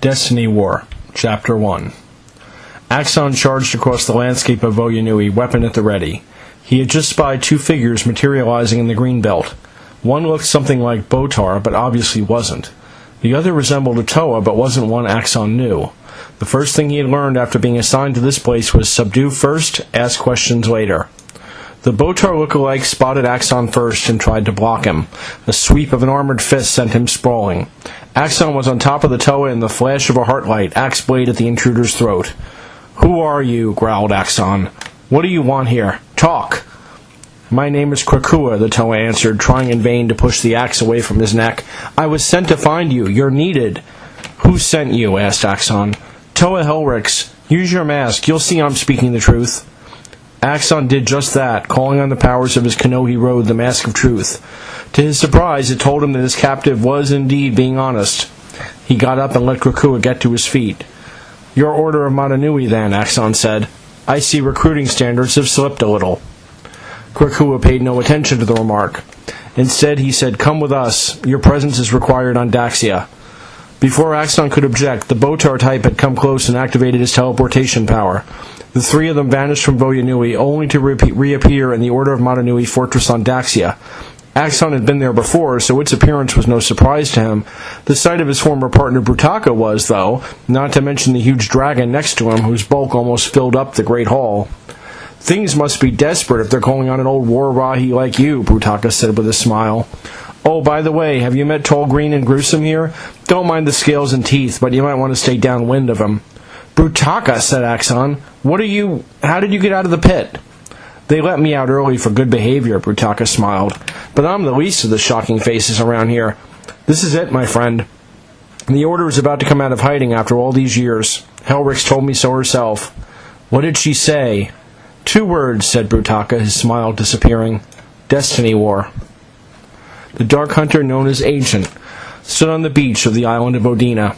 Destiny War, Chapter 1. Axon charged across the landscape of Voyanui, weapon at the ready. He had just spied two figures materializing in the green belt. One looked something like Botar, but obviously wasn't. The other resembled a Toa, but wasn't one Axon knew. The first thing he had learned after being assigned to this place was subdue first, ask questions later. The Botar look-alike spotted Axon first and tried to block him. The sweep of an armored fist sent him sprawling. Axon was on top of the Toa in the flash of a heartlight, axe blade at the intruder's throat. "Who are you?" growled Axon. "What do you want here? Talk!" "My name is Krakua," the Toa answered, trying in vain to push the axe away from his neck. "I was sent to find you. You're needed." "Who sent you?" asked Axon. "Toa Helrix. Use your mask. You'll see I'm speaking the truth." Axon did just that, calling on the powers of his Kanohi Road, the Mask of Truth. To his surprise, it told him that his captive was indeed being honest. He got up and let Krakua get to his feet. "Your Order of Madanui, then," Axon said. "I see recruiting standards have slipped a little." Krakua paid no attention to the remark. Instead, he said, "Come with us. Your presence is required on Daxia." Before Axon could object, the Botar type had come close and activated his teleportation power. The three of them vanished from Voyanui, only to reappear in the Order of Madanui fortress on Daxia. Axon had been there before, so its appearance was no surprise to him. The sight of his former partner Brutaka was, though, not to mention the huge dragon next to him, whose bulk almost filled up the great hall. "Things must be desperate if they're calling on an old war Rahi like you," Brutaka said with a smile. "Oh, by the way, have you met Tall Green and Gruesome here? Don't mind the scales and teeth, but you might want to stay downwind of him." "Brutaka," said Axon, how did you get out of the pit?" "They let me out early for good behavior," Brutaka smiled. "But I'm the least of the shocking faces around here. This is it, my friend. The Order is about to come out of hiding after all these years. Helrix told me so herself." "What did she say?" "2 words," said Brutaka, his smile disappearing. "Destiny War." The Dark Hunter, known as Ancient, stood on the beach of the island of Odina.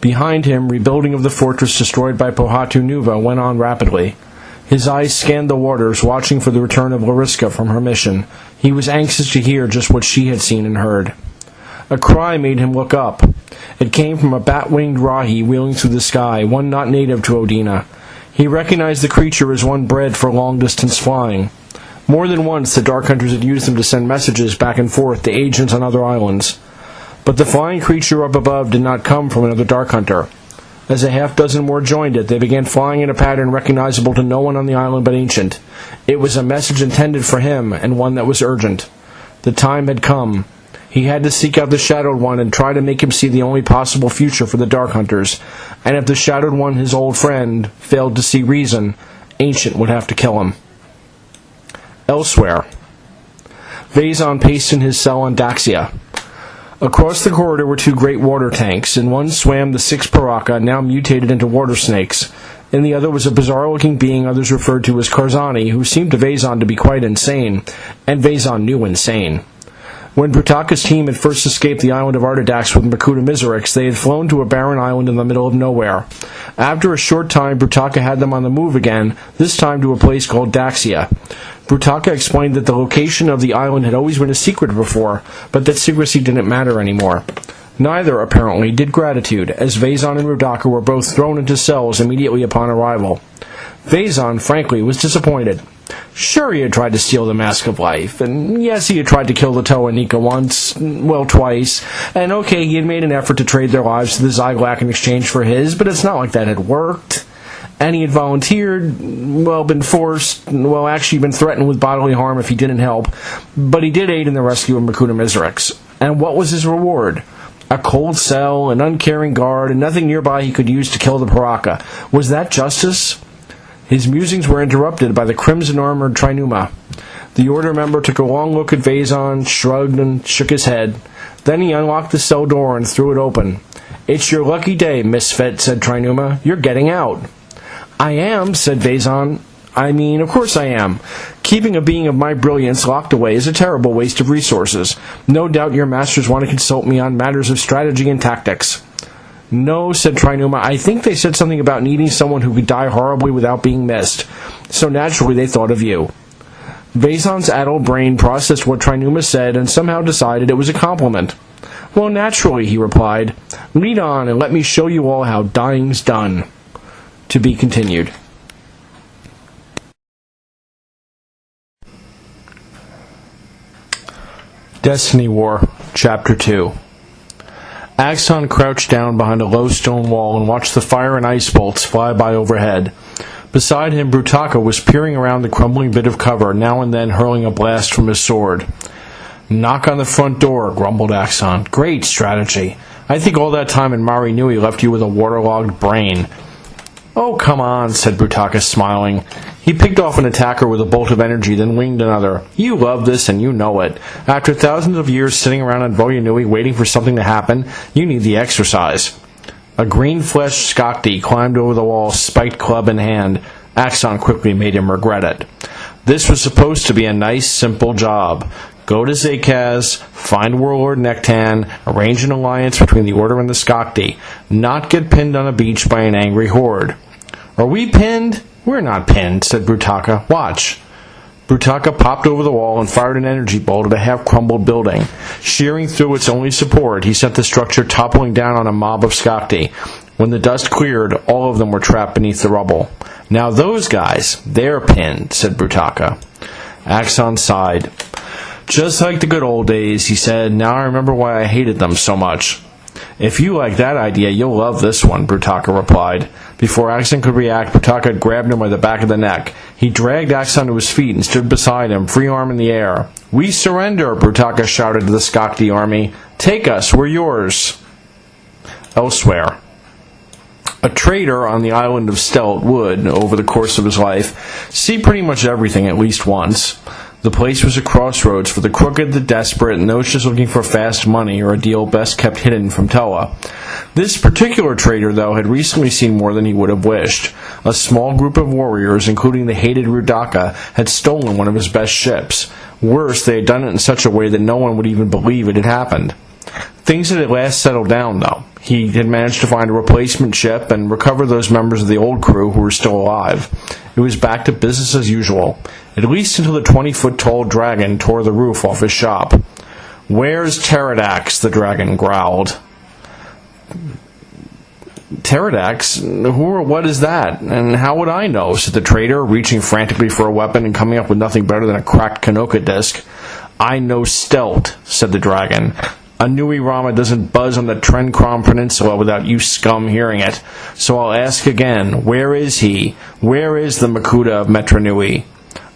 Behind him, rebuilding of the fortress destroyed by Pohatu Nuva went on rapidly. His eyes scanned the waters, watching for the return of Lariska from her mission. He was anxious to hear just what she had seen and heard. A cry made him look up. It came from a bat-winged Rahi wheeling through the sky, one not native to Odina. He recognized the creature as one bred for long-distance flying. More than once, the Dark Hunters had used them to send messages back and forth to agents on other islands. But the flying creature up above did not come from another Dark Hunter. As a half-dozen more joined it, they began flying in a pattern recognizable to no one on the island but Ancient. It was a message intended for him, and one that was urgent. The time had come. He had to seek out the Shadowed One and try to make him see the only possible future for the Dark Hunters. And if the Shadowed One, his old friend, failed to see reason, Ancient would have to kill him. Elsewhere, Vazon paced in his cell on Daxia. Across the corridor were 2 great water tanks. In one swam the 6 Paraka, now mutated into water snakes. In the other was a bizarre-looking being others referred to as Karzani, who seemed to Vazon to be quite insane, and Vazon knew insane. When Brutaka's team had first escaped the island of Artidax with Makuta Mizorix, they had flown to a barren island in the middle of nowhere. After a short time, Brutaka had them on the move again, this time to a place called Daxia. Brutaka explained that the location of the island had always been a secret before, but that secrecy didn't matter anymore. Neither, apparently, did gratitude, as Vazon and Brutaka were both thrown into cells immediately upon arrival. Vazon, frankly, was disappointed. Sure, he had tried to steal the Mask of Life, and yes, he had tried to kill the Toa Nika once, well, twice, and okay, he had made an effort to trade their lives to the Zyglak in exchange for his, but it's not like that had worked. And he had volunteered, well, been forced, well, actually been threatened with bodily harm if he didn't help, but he did aid in the rescue of Makuta Mizorix. And what was his reward? A cold cell, an uncaring guard, and nothing nearby he could use to kill the Paraka. Was that justice? His musings were interrupted by the crimson-armored Trinuma. The Order member took a long look at Vazon, shrugged, and shook his head. Then he unlocked the cell door and threw it open. "It's your lucky day, misfit," said Trinuma. "You're getting out." "I am," said Vazon. Of course I am. Keeping a being of my brilliance locked away is a terrible waste of resources. No doubt your masters want to consult me on matters of strategy and tactics." "No," said Trinuma. "I think they said something about needing someone who could die horribly without being missed. So naturally they thought of you." Vazon's addled brain processed what Trinuma said and somehow decided it was a compliment. Well, naturally, he replied. Lead on and let me show you all how dying's done. To be continued. Destiny War, Chapter 2. Axon crouched down behind a low stone wall and watched the fire and ice bolts fly by overhead. Beside him, Brutaka was peering around the crumbling bit of cover, now and then hurling a blast from his sword. Knock on the front door, grumbled Axon. Great strategy. I think all that time in Mari Nui left you with a waterlogged brain. Oh, come on, said Brutaka, smiling. He picked off an attacker with a bolt of energy, then winged another. You love this, and you know it. After thousands of years sitting around on Voya Nui waiting for something to happen, you need the exercise. A green-fleshed Skakti climbed over the wall, spiked club in hand. Axon quickly made him regret it. This was supposed to be a nice, simple job. Go to Zakaz, find Warlord Nektan, arrange an alliance between the Order and the Skakti, not get pinned on a beach by an angry horde. Are we pinned? We're not pinned, said Brutaka. Watch. Brutaka popped over the wall and fired an energy bolt at a half-crumbled building. Shearing through its only support, he sent the structure toppling down on a mob of Skakti. When the dust cleared, all of them were trapped beneath the rubble. Now those guys, they're pinned, said Brutaka. Axon sighed. Just like the good old days, he said. Now I remember why I hated them so much. If you like that idea, you'll love this one, Brutaka replied. Before Axon could react, Brutaka had grabbed him by the back of the neck. He dragged Axon to his feet and stood beside him, free arm in the air. We surrender, Brutaka shouted to the Skakti army. Take us, we're yours. Elsewhere. A trader on the island of Stelt would, over the course of his life, see pretty much everything at least once. The place was a crossroads for the crooked, the desperate, and those just looking for fast money or a deal best kept hidden from Toa. This particular trader, though, had recently seen more than he would have wished. A small group of warriors, including the hated Rudaka, had stolen one of his best ships. Worse, they had done it in such a way that no one would even believe it had happened. Things had at last settled down, though. He had managed to find a replacement ship and recover those members of the old crew who were still alive. It was back to business as usual, at least until the 20-foot-tall dragon tore the roof off his shop. Where's Pterodax? The dragon growled. Pterodax? Who or what is that? And how would I know? Said the trader, reaching frantically for a weapon and coming up with nothing better than a cracked Kanoka disc. I know Stelt, said the dragon. A Nui Rama doesn't buzz on the Trenkrom Peninsula without you scum hearing it. So I'll ask again, where is he? Where is the Makuta of Metra Nui?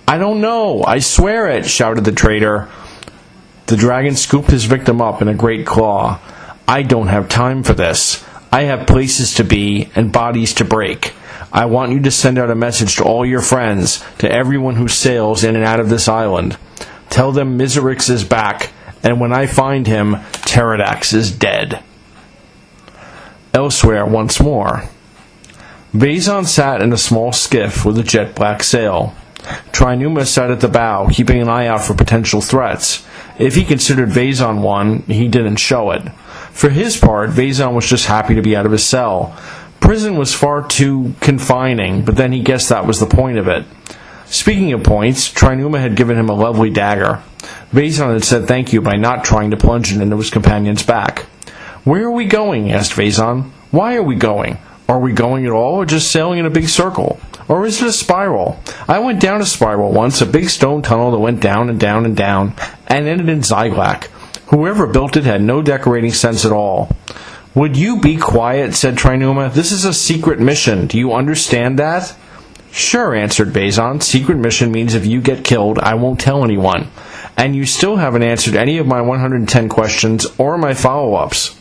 I don't know, I swear it, shouted the trader. The dragon scooped his victim up in a great claw. I don't have time for this. I have places to be and bodies to break. I want you to send out a message to all your friends, to everyone who sails in and out of this island. Tell them Miserix is back, and when I find him, Pterodax is dead. Elsewhere once more. Vezon sat in a small skiff with a jet-black sail. Trinuma sat at the bow, keeping an eye out for potential threats. If he considered Vezon one, he didn't show it. For his part, Vezon was just happy to be out of his cell. Prison was far too confining, but then he guessed that was the point of it. Speaking of points, Trinuma had given him a lovely dagger. Vezon had said thank you by not trying to plunge it into his companion's back. Where are we going? Asked Vezon. Why are we going? Are we going at all, or just sailing in a big circle? Or is it a spiral? I went down a spiral once, a big stone tunnel that went down and down and down, and ended in Zyglak. Whoever built it had no decorating sense at all. Would you be quiet? Said Trinuma. This is a secret mission. Do you understand that? Sure, answered Vezon. Secret mission means if you get killed, I won't tell anyone. And you still haven't answered any of my 110 questions or my follow-ups.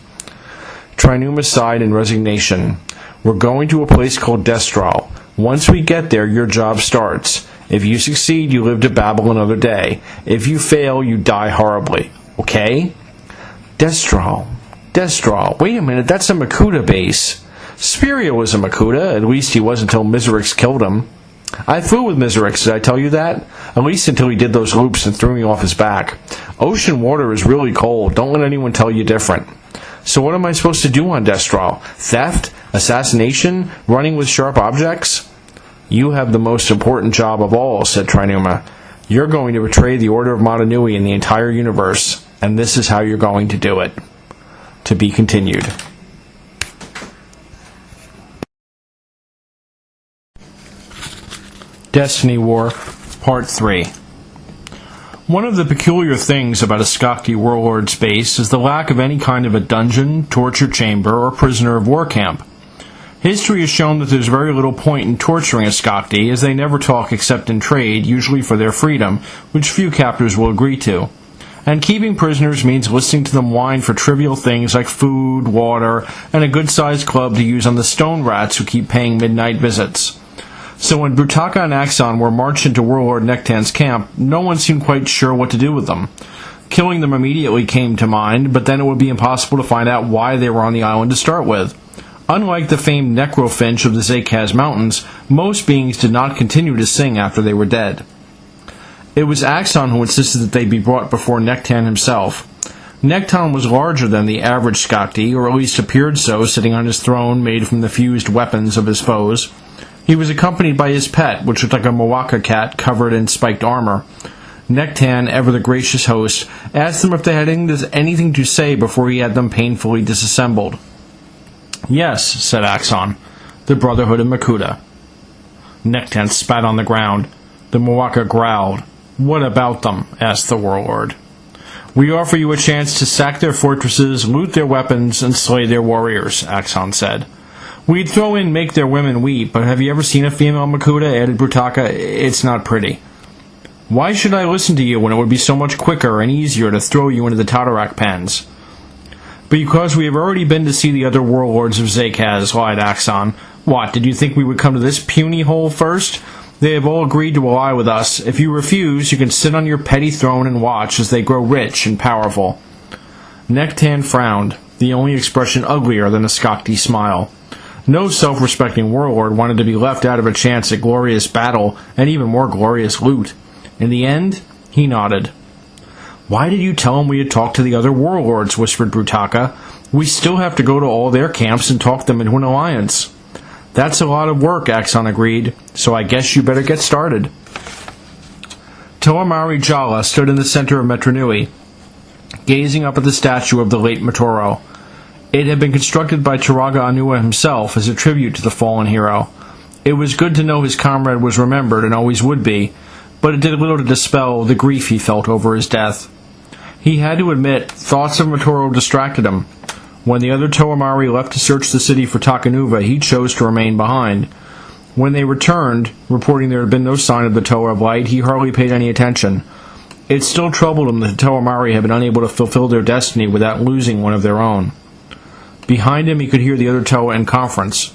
Trinuma sighed in resignation. We're going to a place called Destral. Once we get there, your job starts. If you succeed, you live to babble another day. If you fail, you die horribly. Okay? Destral. Wait a minute, that's a Makuta base. Spiria was a Makuta, at least he was until Miserix killed him. I flew with Miserix, did I tell you that? At least until he did those loops and threw me off his back. Ocean water is really cold, don't let anyone tell you different. So what am I supposed to do on Destral? Theft? Assassination? Running with sharp objects? You have the most important job of all, said Trinuma. You're going to betray the Order of Mata Nui in the entire universe, and this is how you're going to do it. To be continued. Destiny War, Part 3. One of the peculiar things about a Skakti warlord's base is the lack of any kind of a dungeon, torture chamber, or prisoner of war camp. History has shown that there's very little point in torturing a Skakti, as they never talk except in trade, usually for their freedom, which few captors will agree to. And keeping prisoners means listening to them whine for trivial things like food, water, and a good-sized club to use on the stone rats who keep paying midnight visits. So when Brutaka and Axon were marched into Warlord Nektan's camp, no one seemed quite sure what to do with them. Killing them immediately came to mind, but then it would be impossible to find out why they were on the island to start with. Unlike the famed necrofinch of the Zakaz Mountains, most beings did not continue to sing after they were dead. It was Axon who insisted that they be brought before Nektan himself. Nektan was larger than the average Skakti, or at least appeared so, sitting on his throne made from the fused weapons of his foes. He was accompanied by his pet, which looked like a Mawaka cat covered in spiked armor. Nektan, ever the gracious host, asked them if they had anything to say before he had them painfully disassembled. "Yes," said Axon, "the Brotherhood of Makuta." Nektan spat on the ground. The Mawaka growled. "What about them?" asked the warlord. "We offer you a chance to sack their fortresses, loot their weapons, and slay their warriors," Axon said. "We'd throw in make their women weep, but have you ever seen a female Makuta?" added Brutaka. "It's not pretty." "Why should I listen to you when it would be so much quicker and easier to throw you into the Tatarak pens?" "Because we have already been to see the other warlords of Zakaz," lied Axon. "What, did you think we would come to this puny hole first? They have all agreed to ally with us. If you refuse, you can sit on your petty throne and watch as they grow rich and powerful." Nektan frowned, the only expression uglier than a Skakti smile. No self-respecting warlord wanted to be left out of a chance at glorious battle and even more glorious loot. In the end, he nodded. "Why did you tell him we had talked to the other warlords?" whispered Brutaka. "We still have to go to all their camps and talk them into an alliance." "That's a lot of work," Axon agreed, "so I guess you better get started." Toamari Jala stood in the center of Metronui, gazing up at the statue of the late Matoro. It had been constructed by Turaga Anua himself as a tribute to the fallen hero. It was good to know his comrade was remembered and always would be, but it did little to dispel the grief he felt over his death. He had to admit, thoughts of Matoro distracted him. When the other Toamari left to search the city for Takanuva, he chose to remain behind. When they returned, reporting there had been no sign of the Toa of Light, he hardly paid any attention. It still troubled him that the Toamari had been unable to fulfill their destiny without losing one of their own. Behind him he could hear the other Toa in conference.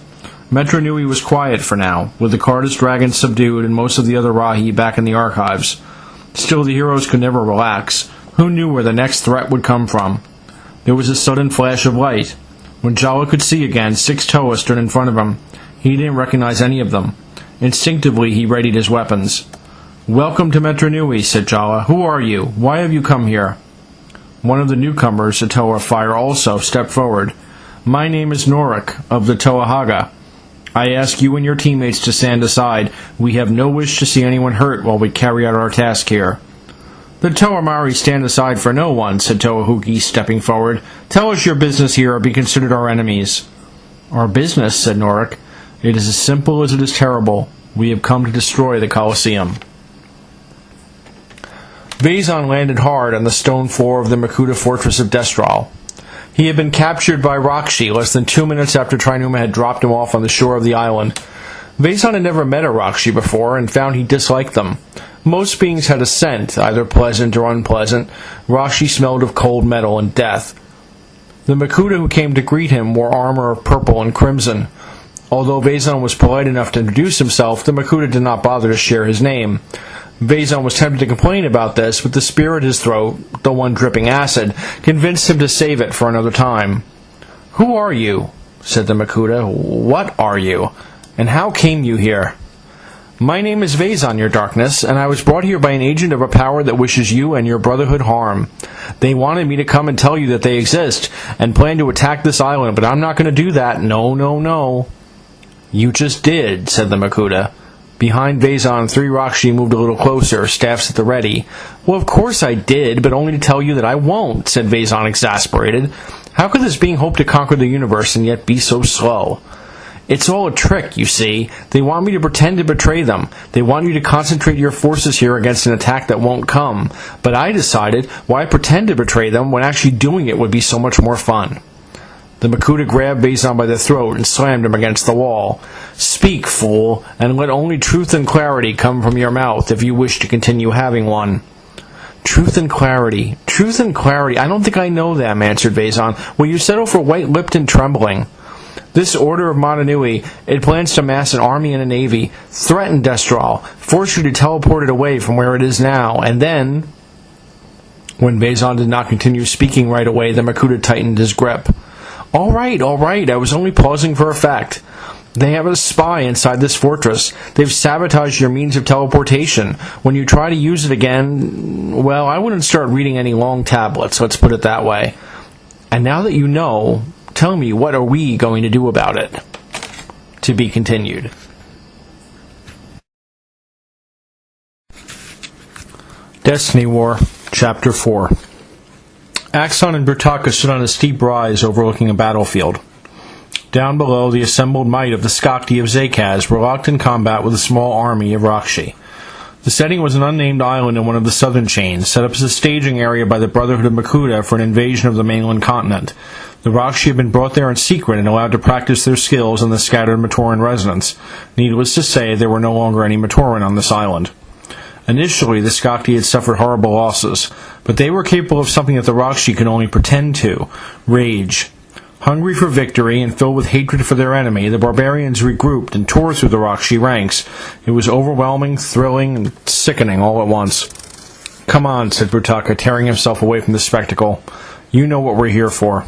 Metronui was quiet for now, with the Cardus dragons subdued and most of the other Rahi back in the archives. Still, the heroes could never relax. Who knew where the next threat would come from? There was a sudden flash of light. When Jala could see again, 6 Toa stood in front of him. He didn't recognize any of them. Instinctively, he readied his weapons. "Welcome to Metronui," said Jala. "Who are you? Why have you come here?" One of the newcomers, a Toa of Fire also, stepped forward. "My name is Norik, of the Toahaga. I ask you and your teammates to stand aside. We have no wish to see anyone hurt while we carry out our task here." "The Toamari stand aside for no one," said Toahuki, stepping forward. "Tell us your business here or be considered our enemies." "Our business," said Norik. "It is as simple as it is terrible. We have come to destroy the Colosseum." Vezon landed hard on the stone floor of the Makuta fortress of Destral. He had been captured by Rakshi less than 2 minutes after Trinuma had dropped him off on the shore of the island. Vezon had never met a Rakshi before and found he disliked them. Most beings had a scent, either pleasant or unpleasant. Rakshi smelled of cold metal and death. The Makuta who came to greet him wore armor of purple and crimson. Although Vezon was polite enough to introduce himself, the Makuta did not bother to share his name. Vezon was tempted to complain about this, but the spear at his throat, the one dripping acid, convinced him to save it for another time. "Who are you?" said the Makuta. "What are you? And how came you here?" "My name is Vezon, your darkness, and I was brought here by an agent of a power that wishes you and your brotherhood harm. They wanted me to come and tell you that they exist, and plan to attack this island, but I'm not going to do that. No, no, no." "You just did," said the Makuta. Behind Vezon, 3 Rakshi moved a little closer, staffs at the ready. "Well, of course I did, but only to tell you that I won't," said Vezon, exasperated. How could this being hope to conquer the universe and yet be so slow? It's all a trick, you see. They want me to pretend to betray them. They want you to concentrate your forces here against an attack that won't come. But I decided, why pretend to betray them when actually doing it would be so much more fun? The Makuta grabbed Bazan by the throat and slammed him against the wall. Speak, fool, and let only truth and clarity come from your mouth if you wish to continue having one. Truth and clarity. Truth and clarity. I don't think I know them, answered Bazan. Will you settle for white-lipped and trembling? This order of Motunui, it plans to mass an army and a navy, threaten Destral, force you to teleport it away from where it is now, and then... When Bazan did not continue speaking right away, the Makuta tightened his grip. All right, I was only pausing for effect. They have a spy inside this fortress. They've sabotaged your means of teleportation. When you try to use it again, well, I wouldn't start reading any long tablets, let's put it that way. And now that you know, tell me, what are we going to do about it? To be continued. Destiny War, Chapter 4. Axon and Brutaka stood on a steep rise overlooking a battlefield. Down below, the assembled might of the Skakti of Zakaz were locked in combat with a small army of Rakshi. The setting was an unnamed island in one of the southern chains, set up as a staging area by the Brotherhood of Makuta for an invasion of the mainland continent. The Rakshi had been brought there in secret and allowed to practice their skills on the scattered Matoran residents. Needless to say, there were no longer any Matoran on this island. Initially, the Skakti had suffered horrible losses, but they were capable of something that the Rakshi could only pretend to: rage. Hungry for victory and filled with hatred for their enemy, the barbarians regrouped and tore through the Rakshi ranks. It was overwhelming, thrilling, and sickening all at once. Come on, said Brutaka, tearing himself away from the spectacle. You know what we're here for.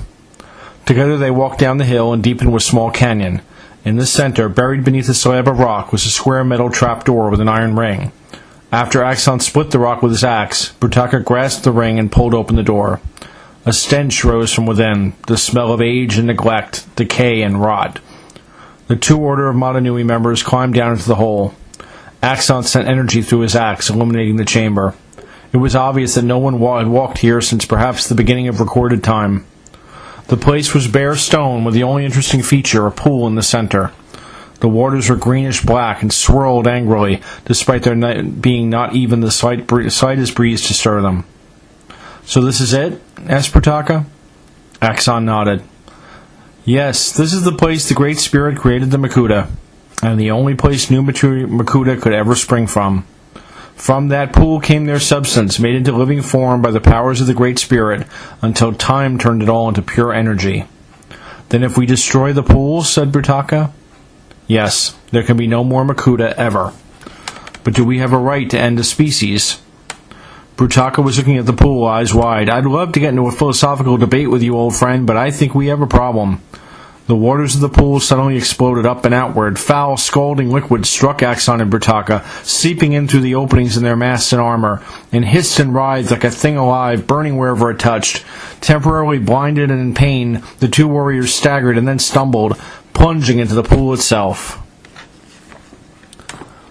Together they walked down the hill and deep into a small canyon. In the center, buried beneath a slab of rock, was a square metal trapdoor with an iron ring. After Axon split the rock with his axe, Brutaka grasped the ring and pulled open the door. A stench rose from within, the smell of age and neglect, decay and rot. The two Order of Motunui members climbed down into the hole. Axon sent energy through his axe, illuminating the chamber. It was obvious that no one had walked here since perhaps the beginning of recorded time. The place was bare stone, with the only interesting feature a pool in the center. The waters were greenish-black and swirled angrily, despite there being not even the slightest breeze to stir them. So this is it? Asked Brutaka. Axon nodded. Yes, this is the place the Great Spirit created the Makuta, and the only place new Makuta could ever spring from. From that pool came their substance, made into living form by the powers of the Great Spirit, until time turned it all into pure energy. Then if we destroy the pool, said Brutaka? Yes, there can be no more Makuta ever. But do we have a right to end a species? Brutaka was looking at the pool, eyes wide. I'd love to get into a philosophical debate with you, old friend, but I think we have a problem. The waters of the pool suddenly exploded up and outward. Foul, scalding liquid struck Axon and Brutaka, seeping in through the openings in their masks and armor, and hissed and writhed like a thing alive, burning wherever it touched. Temporarily blinded and in pain, the two warriors staggered and then stumbled, plunging into the pool itself.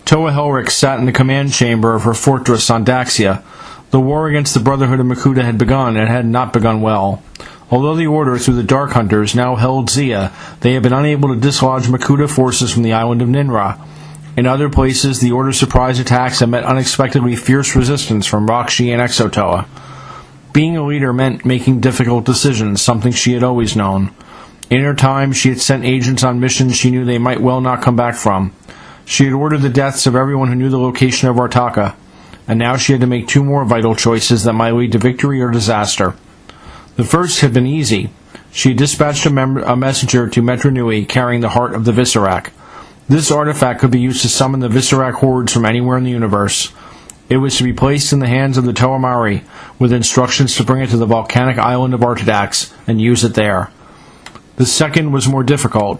Toa Helric sat in the command chamber of her fortress on Daxia. The war against the Brotherhood of Makuta had begun, and had not begun well. Although the Order, through the Dark Hunters, now held Zia, they had been unable to dislodge Makuta forces from the island of Ninra. In other places, the Order's surprise attacks had met unexpectedly fierce resistance from Rakshi and Exotoa. Being a leader meant making difficult decisions, something she had always known. In her time, she had sent agents on missions she knew they might well not come back from. She had ordered the deaths of everyone who knew the location of Artaka, and now she had to make two more vital choices that might lead to victory or disaster. The first had been easy. She had dispatched a messenger to Metronui carrying the heart of the Visorak. This artifact could be used to summon the Visorak hordes from anywhere in the universe. It was to be placed in the hands of the Toamari, with instructions to bring it to the volcanic island of Artidax and use it there. The second was more difficult.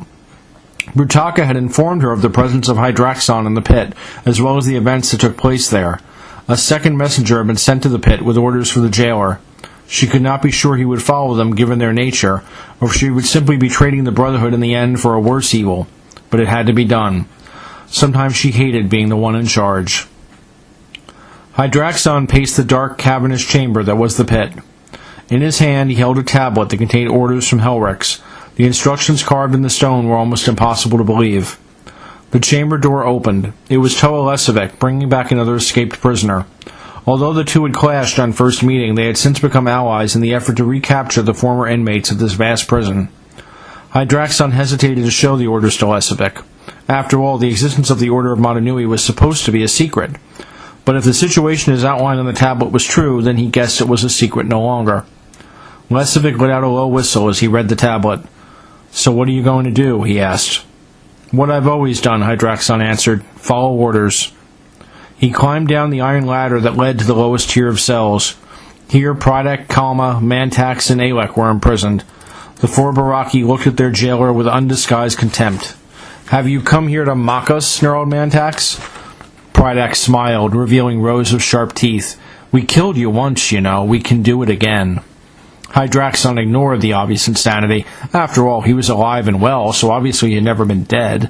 Brutaka had informed her of the presence of Hydraxon in the pit, as well as the events that took place there. A second messenger had been sent to the pit with orders for the jailer. She could not be sure he would follow them given their nature, or she would simply be trading the Brotherhood in the end for a worse evil. But it had to be done. Sometimes she hated being the one in charge. Hydraxon paced the dark, cavernous chamber that was the pit. In his hand he held a tablet that contained orders from Helrix. The instructions carved in the stone were almost impossible to believe. The chamber door opened. It was Toa Lesovic, bringing back another escaped prisoner. Although the two had clashed on first meeting, they had since become allies in the effort to recapture the former inmates of this vast prison. Hydraxon hesitated to show the orders to Lesovic. After all, the existence of the Order of Motunui was supposed to be a secret. But if the situation as outlined on the tablet was true, then he guessed it was a secret no longer. Lesovic let out a low whistle as he read the tablet. "So what are you going to do?" he asked. "What I've always done," Hydraxon answered. "Follow orders." He climbed down the iron ladder that led to the lowest tier of cells. Here Pradek, Kalma, Mantax, and Alek were imprisoned. The four Baraki looked at their jailer with undisguised contempt. "Have you come here to mock us?" snarled Mantax. Pradek smiled, revealing rows of sharp teeth. "We killed you once, you know. We can do it again." Hydraxon ignored the obvious insanity. After all, he was alive and well, so obviously he had never been dead.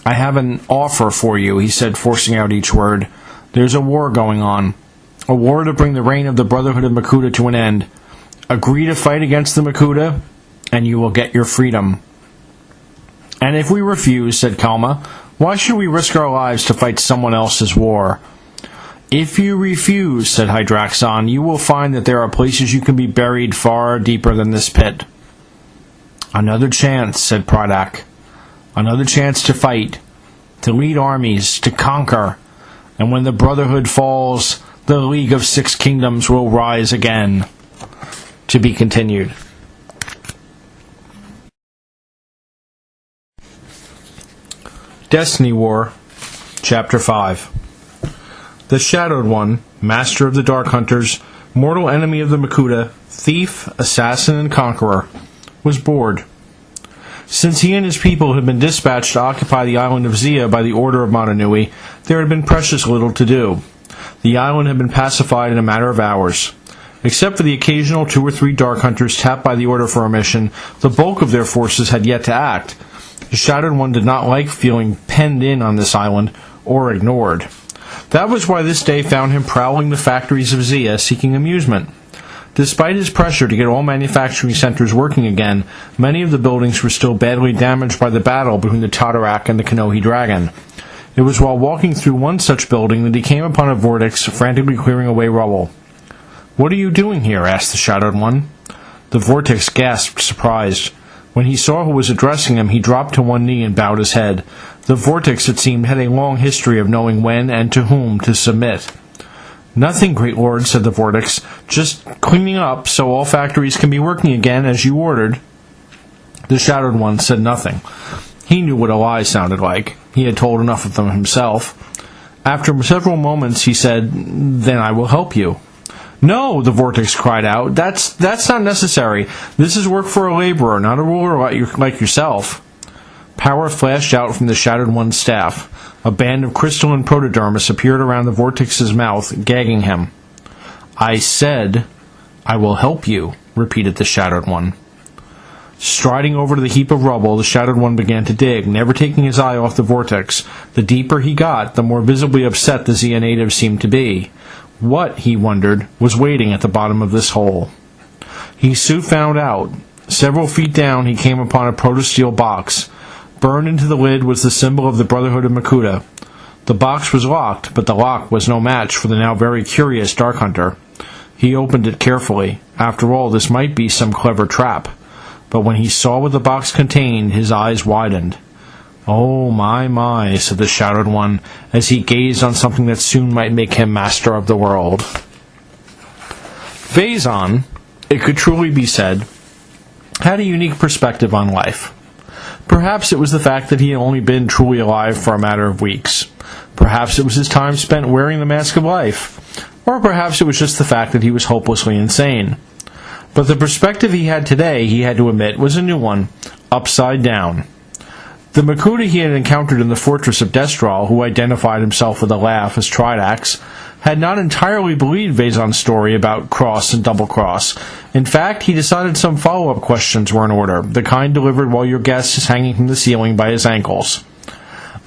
"I have an offer for you," he said, forcing out each word. "There's a war going on. A war to bring the reign of the Brotherhood of Makuta to an end. Agree to fight against the Makuta, and you will get your freedom." "And if we refuse," said Kalma, "why should we risk our lives to fight someone else's war?" "If you refuse," said Hydraxon, "you will find that there are places you can be buried far deeper than this pit." "Another chance," said Pradek. "Another chance to fight, to lead armies, to conquer. And when the Brotherhood falls, the League of Six Kingdoms will rise again." To be continued. Destiny War, Chapter 5. The Shadowed One, master of the Dark Hunters, mortal enemy of the Makuta, thief, assassin, and conqueror, was bored. Since he and his people had been dispatched to occupy the island of Zia by the Order of Motunui, there had been precious little to do. The island had been pacified in a matter of hours. Except for the occasional 2 or 3 Dark Hunters tapped by the Order for a mission, the bulk of their forces had yet to act. The Shadowed One did not like feeling penned in on this island, or ignored. That was why this day found him prowling the factories of Zia, seeking amusement. Despite his pressure to get all manufacturing centers working again, many of the buildings were still badly damaged by the battle between the Tatarak and the Kanohi Dragon. It was while walking through one such building that he came upon a vortex frantically clearing away rubble. "What are you doing here?" asked the Shadowed One. The vortex gasped, surprised. When he saw who was addressing him, he dropped to one knee and bowed his head. The vortex, it seemed, had a long history of knowing when and to whom to submit. "Nothing, great lord," said the vortex. "Just cleaning up so all factories can be working again as you ordered." The Shadowed One said nothing. He knew what a lie sounded like. He had told enough of them himself. After several moments, he said, "Then I will help you." "No," the vortex cried out. That's not necessary. This is work for a laborer, not a ruler like yourself." Power flashed out from the Shadowed One's staff. A band of crystalline protodermis appeared around the vortex's mouth, gagging him. "I said, I will help you," repeated the Shadowed One. Striding over to the heap of rubble, the Shadowed One began to dig, never taking his eye off the vortex. The deeper he got, the more visibly upset the Zia natives seemed to be. What, he wondered, was waiting at the bottom of this hole? He soon found out. Several feet down, he came upon a protosteel box. Burned into the lid was the symbol of the Brotherhood of Makuta. The box was locked, but the lock was no match for the now very curious Dark Hunter. He opened it carefully. After all, this might be some clever trap. But when he saw what the box contained, his eyes widened. "Oh, my," said the Shadowed One, as he gazed on something that soon might make him master of the world. Phazon, it could truly be said, had a unique perspective on life. Perhaps it was the fact that he had only been truly alive for a matter of weeks. Perhaps it was his time spent wearing the mask of life. Or perhaps it was just the fact that he was hopelessly insane. But the perspective he had today, he had to admit, was a new one, upside down. The Makuta he had encountered in the fortress of Destral, who identified himself with a laugh as Tridax, had not entirely believed Phazon's story about cross and double-cross. In fact, he decided some follow-up questions were in order, the kind delivered while your guest is hanging from the ceiling by his ankles.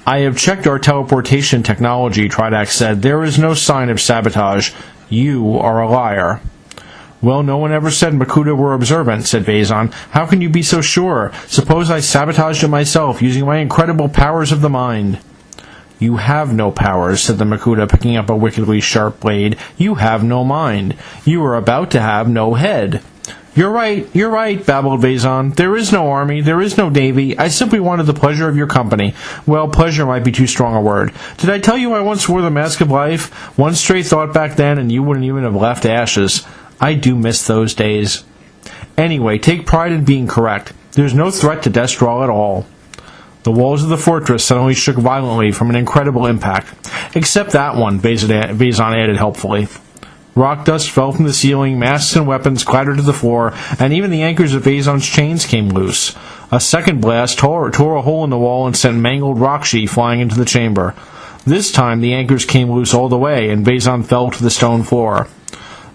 "I have checked our teleportation technology," Tridax said. "There is no sign of sabotage. You are a liar." Well, no one ever said Makuta were observant, said Vezon. How can you be so sure? Suppose I sabotaged it myself, using my incredible powers of the mind. You have no powers, said the Makuta, picking up a wickedly sharp blade. You have no mind. You are about to have no head. You're right, babbled Vezon. There is no army, there is no navy. I simply wanted the pleasure of your company. Well, pleasure might be too strong a word. Did I tell you I once wore the mask of life? One stray thought back then, and you wouldn't even have left ashes. I do miss those days. Anyway, take pride in being correct. There's no threat to Destral at all. The walls of the fortress suddenly shook violently from an incredible impact. Except that one, Vezon added helpfully. Rock dust fell from the ceiling, masks and weapons clattered to the floor, and even the anchors of Vezon's chains came loose. A second blast tore a hole in the wall and sent mangled Rakshi flying into the chamber. This time the anchors came loose all the way, and Vezon fell to the stone floor.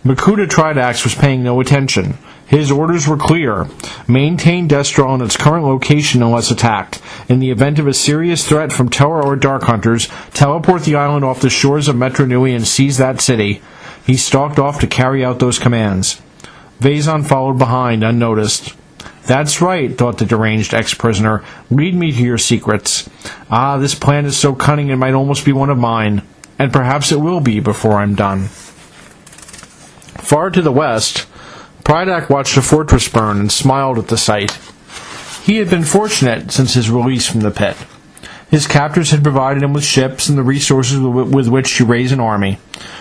Makuta Tridax was paying no attention. His orders were clear. Maintain Destral in its current location unless attacked. In the event of a serious threat from Terra or Dark Hunters, teleport the island off the shores of Metro Nui and seize that city. He stalked off to carry out those commands. Vezon followed behind, unnoticed. That's right, thought the deranged ex-prisoner. Lead me to your secrets. Ah, this plan is so cunning it might almost be one of mine. And perhaps it will be before I'm done. Far to the west, Prydak watched a fortress burn and smiled at the sight. He had been fortunate since his release from the pit. His captors had provided him with ships and the resources with which to raise an army.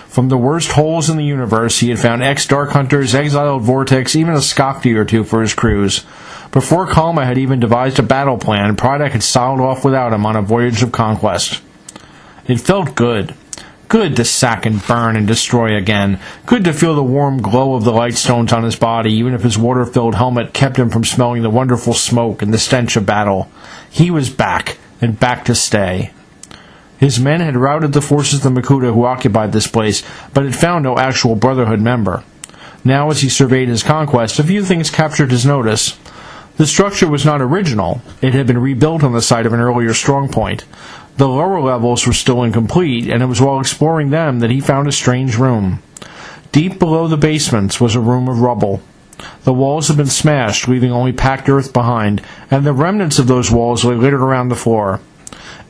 From the worst holes in the universe, he had found ex-Dark Hunters, exiled Vortex, even a Skakti or two for his crews. Before Kalma had even devised a battle plan, Prydak had sailed off without him on a voyage of conquest. It felt good. Good to sack and burn and destroy again. Good to feel the warm glow of the lightstones on his body, even if his water-filled helmet kept him from smelling the wonderful smoke and the stench of battle. He was back, and back to stay. His men had routed the forces of the Makuta who occupied this place, but had found no actual Brotherhood member. Now, as he surveyed his conquest, a few things captured his notice. The structure was not original. It had been rebuilt on the site of an earlier strongpoint. The lower levels were still incomplete, and it was while exploring them that he found a strange room. Deep below the basements was a room of rubble. The walls had been smashed, leaving only packed earth behind, and the remnants of those walls lay littered around the floor.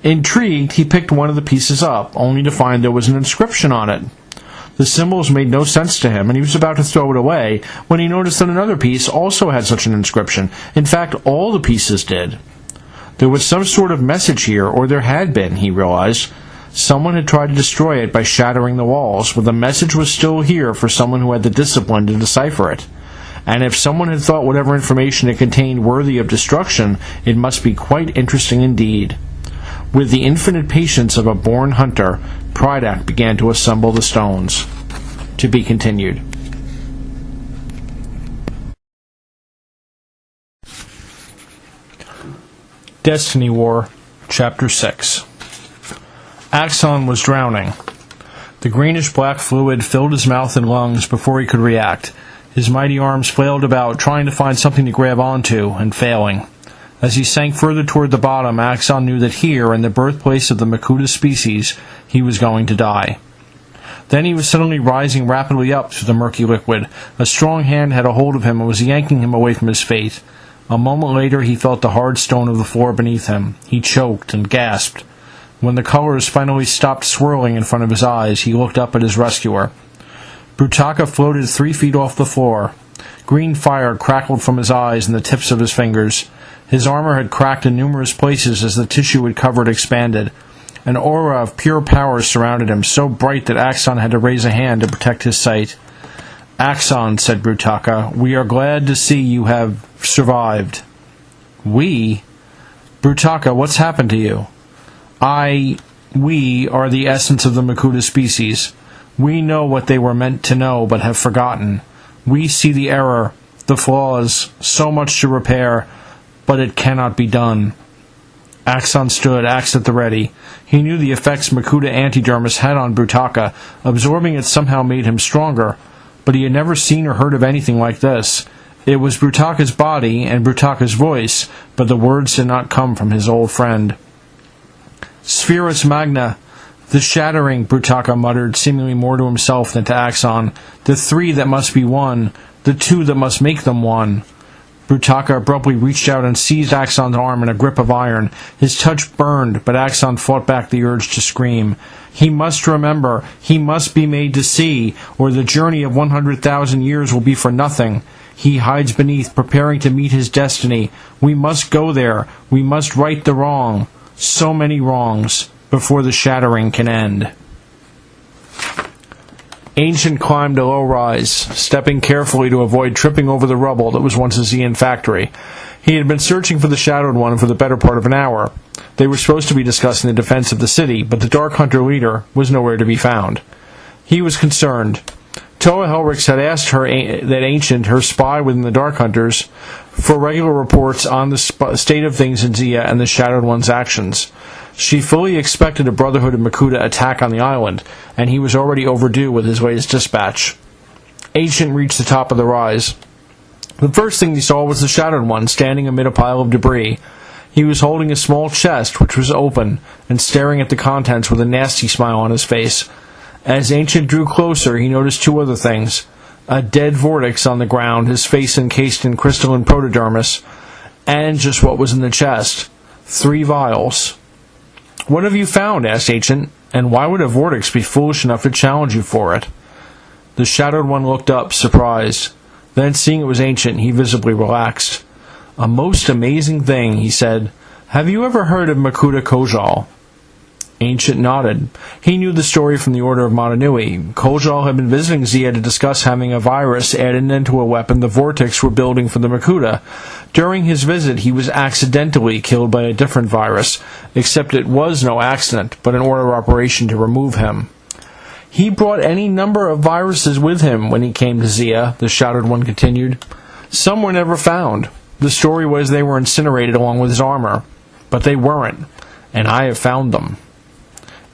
Intrigued, he picked one of the pieces up, only to find there was an inscription on it. The symbols made no sense to him, and he was about to throw it away, when he noticed that another piece also had such an inscription. In fact, all the pieces did. There was some sort of message here, or there had been, he realized. Someone had tried to destroy it by shattering the walls, but the message was still here for someone who had the discipline to decipher it. And if someone had thought whatever information it contained worthy of destruction, it must be quite interesting indeed. With the infinite patience of a born hunter, Prydak began to assemble the stones. To be continued. Destiny War, Chapter 6. Axon was drowning. The greenish-black fluid filled his mouth and lungs before he could react. His mighty arms flailed about, trying to find something to grab onto, and failing. As he sank further toward the bottom, Axon knew that here, in the birthplace of the Makuta species, he was going to die. Then he was suddenly rising rapidly up through the murky liquid. A strong hand had a hold of him and was yanking him away from his fate. A moment later, he felt the hard stone of the floor beneath him. He choked and gasped. When the colors finally stopped swirling in front of his eyes, he looked up at his rescuer. Brutaka floated 3 feet off the floor. Green fire crackled from his eyes and the tips of his fingers. His armor had cracked in numerous places as the tissue it covered expanded. An aura of pure power surrounded him, so bright that Axon had to raise a hand to protect his sight. Axon, said Brutaka, we are glad to see you have survived. We? Brutaka, what's happened to you? We are the essence of the Makuta species. We know what they were meant to know, but have forgotten. We see the error, the flaws, so much to repair, but it cannot be done. Axon stood, axe at the ready. He knew the effects Makuta antidermis had on Brutaka. Absorbing it somehow made him stronger, but he had never seen or heard of anything like this. It was Brutaka's body and Brutaka's voice, but the words did not come from his old friend. Spherus Magna, The shattering, Brutaka muttered, seemingly more to himself than to Axon. The three that must be one. The two that must make them one. Brutaka abruptly reached out and seized Axon's arm in a grip of iron. His touch burned, but Axon fought back the urge to scream. He must remember. He must be made to see, or the journey of 100,000 years will be for nothing. He hides beneath, preparing to meet his destiny. We must go there. We must right the wrong. So many wrongs, before the shattering can end. Ancient climbed a low rise, stepping carefully to avoid tripping over the rubble that was once a Zeon factory. He had been searching for the Shadowed One for the better part of an hour. They were supposed to be discussing the defense of the city, but the Dark Hunter leader was nowhere to be found. He was concerned. Toa Helrix had asked her that Ancient, her spy within the Dark Hunters, for regular reports on the state of things in Zia and the Shadowed One's actions. She fully expected a Brotherhood of Makuta attack on the island, and he was already overdue with his latest dispatch. Ancient reached the top of the rise. The first thing he saw was the Shadowed One standing amid a pile of debris. He was holding a small chest, which was open, and staring at the contents with a nasty smile on his face. As Ancient drew closer, he noticed two other things. A dead Vortex on the ground, his face encased in crystalline protodermis, and just what was in the chest. 3 vials. "What have you found?" asked Ancient, "and why would a Vortex be foolish enough to challenge you for it?" The Shadowed One looked up, surprised. Then, seeing it was Ancient, he visibly relaxed. "A most amazing thing," he said. "Have you ever heard of Makuta Kojal?" Ancient nodded. He knew the story from the Order of Motunui. Kojal had been visiting Zia to discuss having a virus added into a weapon the Vortex were building for the Makuta. During his visit, he was accidentally killed by a different virus, except it was no accident, but an order operation to remove him. He brought any number of viruses with him when he came to Zia, the Shadowed One continued. Some were never found. The story was they were incinerated along with his armor. But they weren't, and I have found them.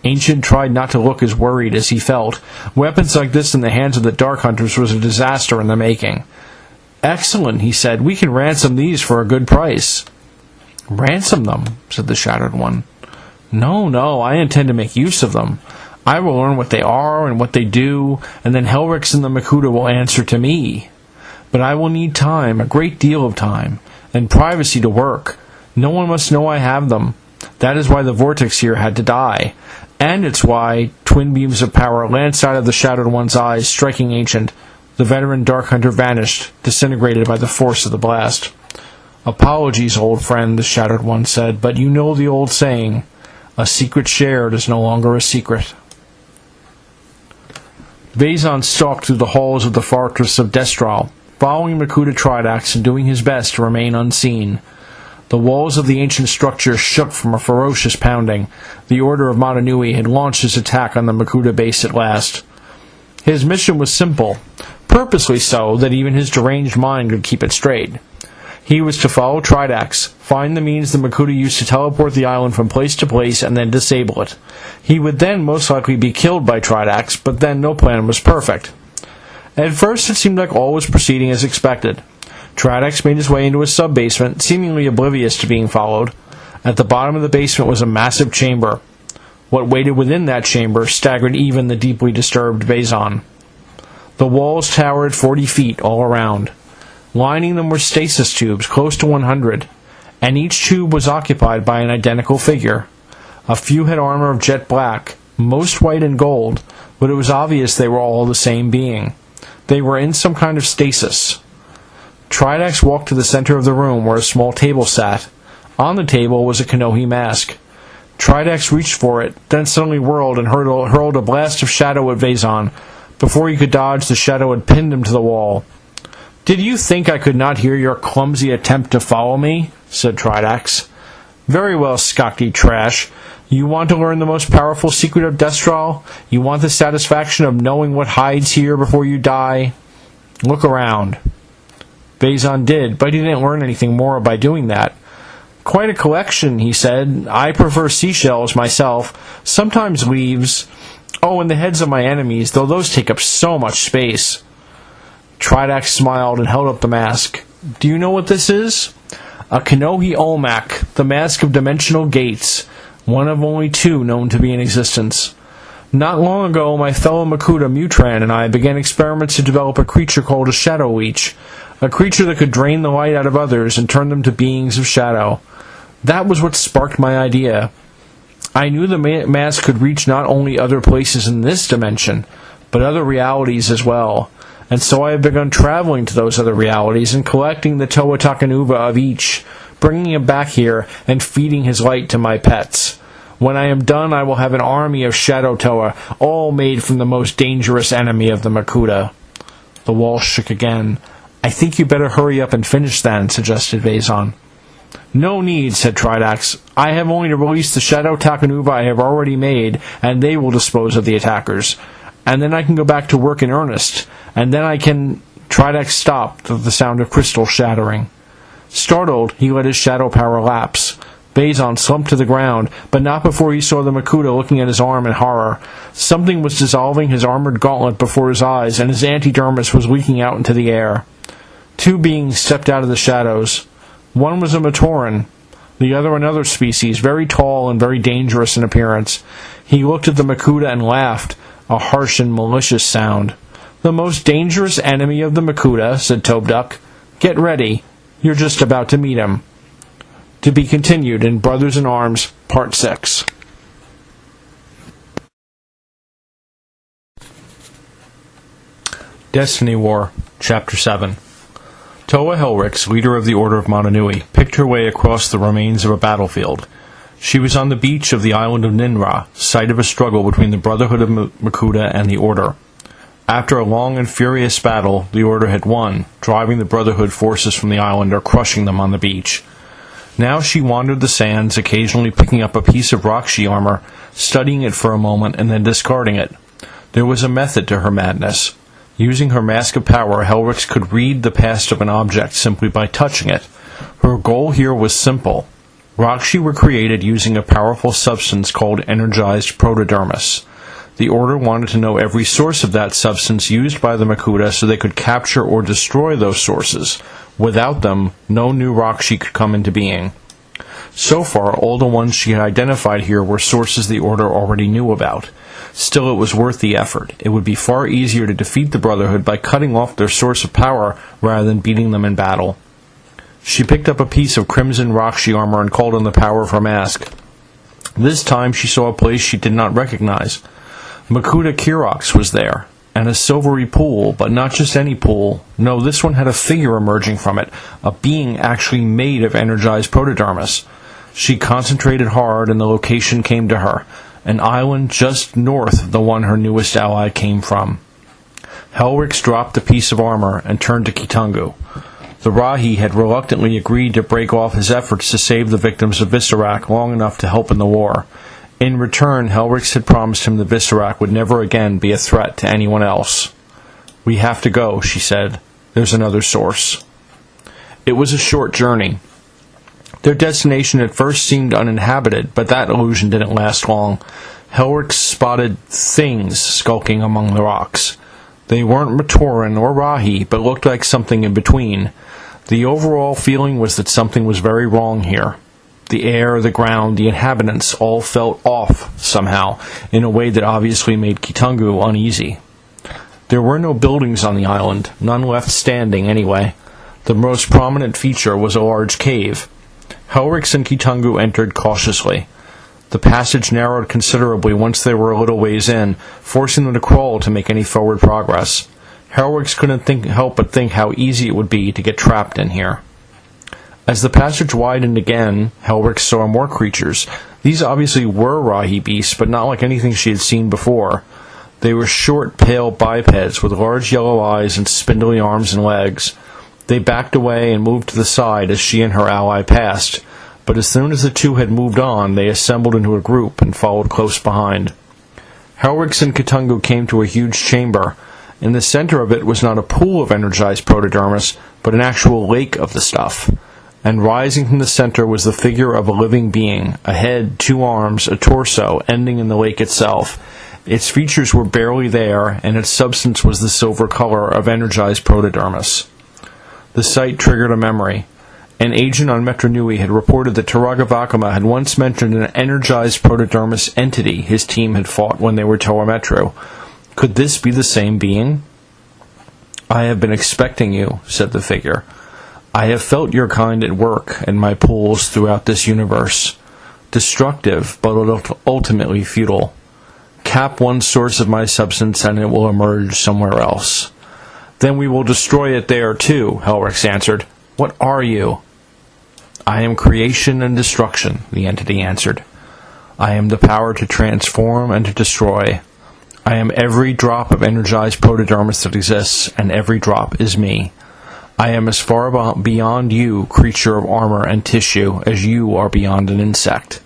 Ancient tried not to look as worried as he felt. Weapons like this in the hands of the Dark Hunters was a disaster in the making. "Excellent," he said. "We can ransom these for a good price." "Ransom them?" said the Shadowed One. No, I intend to make use of them. I will learn what they are and what they do, and then Helrix and the Makuta will answer to me. But I will need time, a great deal of time, and privacy to work. No one must know I have them. That is why the Vortex here had to die. And it's why twin beams of power lanced out of the Shadowed One's eyes, striking Ancient. The veteran Dark Hunter vanished, disintegrated by the force of the blast. "Apologies, old friend," the Shadowed One said, "but you know the old saying, a secret shared is no longer a secret." Vezon stalked through the halls of the fortress of Destral, following Makuta Tridax and doing his best to remain unseen. The walls of the ancient structure shook from a ferocious pounding. The Order of Motunui had launched his attack on the Makuta base at last. His mission was simple, purposely so that even his deranged mind could keep it straight. He was to follow Tridax, find the means the Makuta used to teleport the island from place to place, and then disable it. He would then most likely be killed by Tridax, but then no plan was perfect. At first it seemed like all was proceeding as expected. Tridax made his way into a sub-basement, seemingly oblivious to being followed. At the bottom of the basement was a massive chamber. What waited within that chamber staggered even the deeply disturbed Vezon. The walls towered 40 feet all around. Lining them were stasis tubes, close to 100, and each tube was occupied by an identical figure. A few had armor of jet black, most white and gold, but it was obvious they were all the same being. They were in some kind of stasis. Tridax walked to the center of the room where a small table sat. On the table was a Kanohi mask. Tridax reached for it, then suddenly whirled and hurled a blast of shadow at Vezon. Before he could dodge, the shadow had pinned him to the wall. "Did you think I could not hear your clumsy attempt to follow me?" said Tridax. "Very well, Skakti trash. You want to learn the most powerful secret of Destral? You want the satisfaction of knowing what hides here before you die? Look around." Vezon did, but he didn't learn anything more by doing that. "Quite a collection," he said. "I prefer seashells myself, sometimes leaves. Oh, and the heads of my enemies, though those take up so much space." Tridax smiled and held up the mask. "Do you know what this is?" "A Kanohi Olmec, the mask of dimensional gates, one of only 2 known to be in existence. Not long ago, my fellow Makuta, Mutran, and I began experiments to develop a creature called a Shadow Leech, a creature that could drain the light out of others and turn them to beings of shadow. That was what sparked my idea. I knew the mask could reach not only other places in this dimension, but other realities as well, and so I have begun traveling to those other realities and collecting the Toa Takanuva of each, bringing him back here and feeding his light to my pets. When I am done, I will have an army of Shadow Toa, all made from the most dangerous enemy of the Makuta. The wall shook again. I think you better hurry up and finish then, suggested Vezon. No need, said Tridax. I have only to release the Shadow Takanuva I have already made, and they will dispose of the attackers. And then I can go back to work in earnest, and then I can... Tridax stopped at the sound of crystal shattering. Startled, he let his shadow power lapse. Vezon slumped to the ground, but not before he saw the Makuta looking at his arm in horror. Something was dissolving his armored gauntlet before his eyes, and his antidermis was leaking out into the air. Two beings stepped out of the shadows. One was a Matoran, the other another species, very tall and very dangerous in appearance. He looked at the Makuta and laughed, a harsh and malicious sound. The most dangerous enemy of the Makuta, said Tobduck. Get ready. You're just about to meet him. To be continued in Brothers in Arms, Part 6. Destiny War, Chapter 7. Toa Helrix, leader of the Order of Motunui, picked her way across the remains of a battlefield. She was on the beach of the island of Ninra, site of a struggle between the Brotherhood of Makuta and the Order. After a long and furious battle, the Order had won, driving the Brotherhood forces from the island or crushing them on the beach. Now she wandered the sands, occasionally picking up a piece of Rakshi armor, studying it for a moment, and then discarding it. There was a method to her madness. Using her mask of power, Helrix could read the past of an object simply by touching it. Her goal here was simple. Rakshi were created using a powerful substance called energized protodermis. The Order wanted to know every source of that substance used by the Makuta so they could capture or destroy those sources. Without them, no new Rakshi could come into being. So far, all the ones she had identified here were sources the Order already knew about. Still, it was worth the effort. It would be far easier to defeat the Brotherhood by cutting off their source of power rather than beating them in battle. She picked up a piece of crimson Rakshi armor and called on the power of her mask. This time she saw a place she did not recognize. Makuta Kirox was there, and a silvery pool, but not just any pool. No, this one had a figure emerging from it, a being actually made of energized protodermis. She concentrated hard, and the location came to her, an island just north of the one her newest ally came from. Helrix dropped the piece of armor and turned to Kitungu. The Rahi had reluctantly agreed to break off his efforts to save the victims of Visarak long enough to help in the war. In return, Helrix had promised him the Visarak would never again be a threat to anyone else. "We have to go," she said. "There's another source." It was a short journey. Their destination at first seemed uninhabited, but that illusion didn't last long. Helrix spotted things skulking among the rocks. They weren't Matoran or Rahi, but looked like something in between. The overall feeling was that something was very wrong here. The air, the ground, the inhabitants all felt off, somehow, in a way that obviously made Kitungu uneasy. There were no buildings on the island, none left standing anyway. The most prominent feature was a large cave. Helrix and Kitungu entered cautiously. The passage narrowed considerably once they were a little ways in, forcing them to crawl to make any forward progress. Helrix couldn't help but think how easy it would be to get trapped in here. As the passage widened again, Helrix saw more creatures. These obviously were Rahi beasts, but not like anything she had seen before. They were short, pale bipeds with large yellow eyes and spindly arms and legs. They backed away and moved to the side as she and her ally passed, but as soon as the two had moved on, they assembled into a group and followed close behind. Helrix and Kitungu came to a huge chamber. In the center of it was not a pool of energized protodermis, but an actual lake of the stuff. And rising from the center was the figure of a living being, a head, 2 arms, a torso, ending in the lake itself. Its features were barely there, and its substance was the silver color of energized protodermis. The sight triggered a memory. An agent on Metro Nui had reported that Turaga Vakama had once mentioned an energized protodermis entity his team had fought when they were Toa Metro. Could this be the same being? "I have been expecting you," said the figure. "I have felt your kind at work in my pools throughout this universe. Destructive, but ultimately futile. Cap one source of my substance and it will emerge somewhere else." "Then we will destroy it there too," Helrix answered. "What are you?" "I am creation and destruction," the entity answered. "I am the power to transform and to destroy. I am every drop of energized protodermis that exists, and every drop is me. I am as far beyond you, creature of armor and tissue, as you are beyond an insect."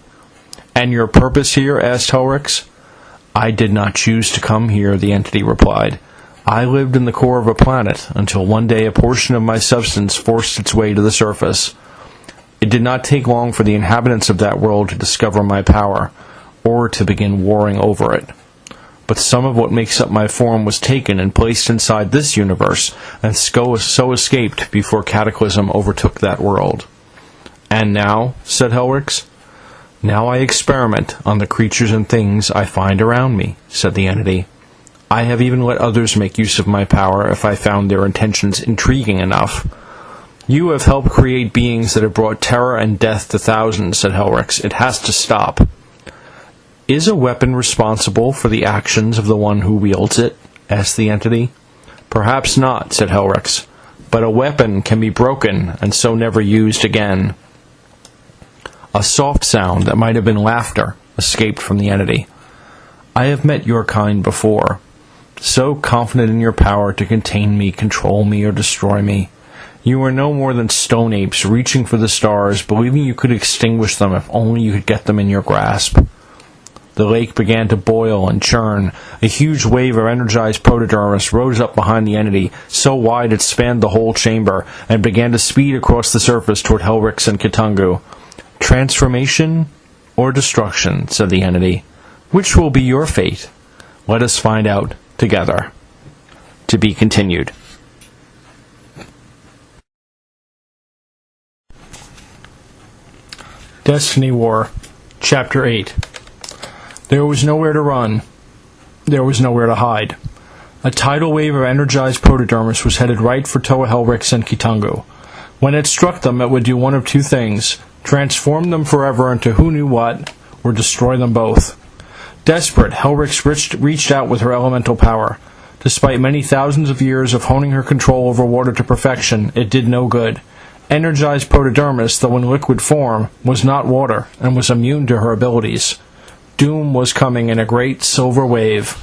"And your purpose here?" asked Helrix. "I did not choose to come here," the entity replied. "I lived in the core of a planet until one day a portion of my substance forced its way to the surface. It did not take long for the inhabitants of that world to discover my power, or to begin warring over it. But some of what makes up my form was taken and placed inside this universe, and so escaped before Cataclysm overtook that world." "And now?" said Helrix. "Now I experiment on the creatures and things I find around me," said the entity. "I have even let others make use of my power if I found their intentions intriguing enough." "You have helped create beings that have brought terror and death to thousands," said Helrix. "It has to stop." "Is a weapon responsible for the actions of the one who wields it?" asked the entity. "Perhaps not," said Helrix. "But a weapon can be broken, and so never used again." A soft sound that might have been laughter escaped from the entity. "I have met your kind before. So confident in your power to contain me, control me, or destroy me. You were no more than stone apes reaching for the stars, believing you could extinguish them if only you could get them in your grasp." The lake began to boil and churn. A huge wave of energized protodermis rose up behind the entity, so wide it spanned the whole chamber, and began to speed across the surface toward Helrix and Kitungu. "Transformation or destruction," said the entity. "Which will be your fate? Let us find out together." To be continued. Destiny War, Chapter 8. There was nowhere to run. There was nowhere to hide. A tidal wave of energized protodermis was headed right for Toa Helrix and Kitungu. When it struck them, it would do one of two things: transform them forever into who knew what, or destroy them both. Desperate, Helrix reached out with her elemental power. Despite many thousands of years of honing her control over water to perfection, it did no good. Energized protodermis, though in liquid form, was not water, and was immune to her abilities. Doom was coming in a great silver wave.